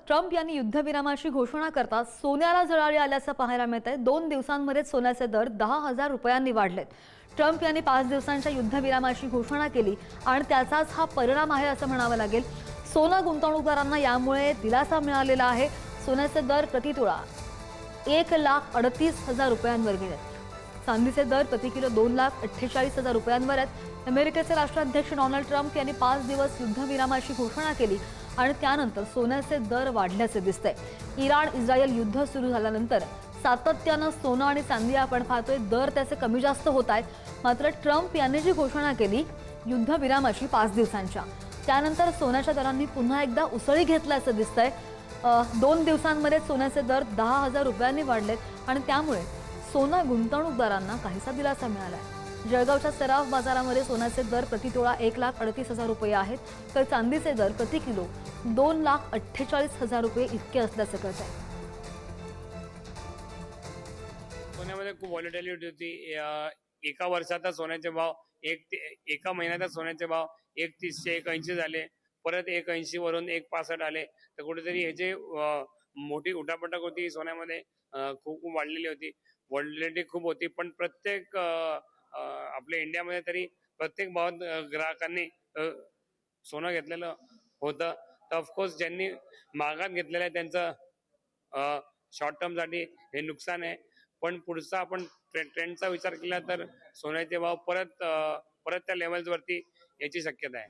Trump यांनी युद्धविरामाची घोषणा करताच सोन्याला झळाळी आल्याचं पाहायला मिळत आहे। 2 दिवसांमध्ये सोन्याचे दर 10,000 रुपयांनी वाढलेत। ट्रम्प यांनी 5 दिवसांच्या युद्धविरामाची घोषणा केली आणि त्याचाच हा परिणाम आहे असं म्हणावं लागेल। सोनं गुंतवणूकदारांना यामुळे दिलासा मिळालेला आहे। सोन्याचे दर प्रति तोळा 1,38,000 रुपयांवर गेले। चांदीचे दर प्रति किलो 2,48,000 रुपयांवर आहेत। अमेरिकेचे राष्ट्राध्यक्ष डोनाल्ड ट्रम्प यांनी 5 दिवस युद्धविरामाची घोषणा केली आणि त्यानंतर सोन्याचे दर वाढल्याचे दिसतंय। इराण इस्रायल युद्ध सुरू झाल्यानंतर सातत्यानं सोनं आणि चांदी आपण पाहतोय दर त्याचे कमी जास्त होत आहेत। मात्र ट्रम्प यांनी जी घोषणा केली युद्धविरामाची 5 दिवसांच्या, त्यानंतर सोन्याच्या दरांनी पुन्हा एकदा उसळी घेतल्याचं दिसतंय। 2 दिवसांमध्ये सोन्याचे दर 10,000 रुपयांनी वाढलेत आणि त्यामुळे सोनं गुंतवणूकदारांना काहीसा दिलासा मिळाला आहे। जळगावच्या सराफ बाजारामध्ये सोन्याचे दर प्रति तोळा 1,38,000 रुपये आहेत, तर चांदीचे दर प्रति किलो 2,48,000 रुपये इतके असल्याचं कळत आहे। सोन्यामध्ये खूप व्हॉलेटिलिटी होती। एका वर्षाचा सोन्याचे भाव एका महिन्याचा सोन्याचे भाव 1,30 ते 1,80 झाले, परत 1,80 वरून 1,65 आले। तर कुठेतरी ह्याचे मोठी उठापटक होती सोन्यामध्ये, खूप वाढलेली होती, व्हॉलेटिलिटी खूप होती। पण प्रत्येक आपल्या इंडियामध्ये तरी प्रत्येक भावात ग्राहकांनी सोनं घेतलेलं होतं। तर ऑफकोर्स ज्यांनी महागात घेतलेलं आहे त्यांचं शॉर्ट टर्मसाठी हे नुकसान आहे। पण पुढचा आपण ट्रेंडचा विचार केला तर सोन्याचे भाव परत त्या लेवल्सवरती याची शक्यता आहे।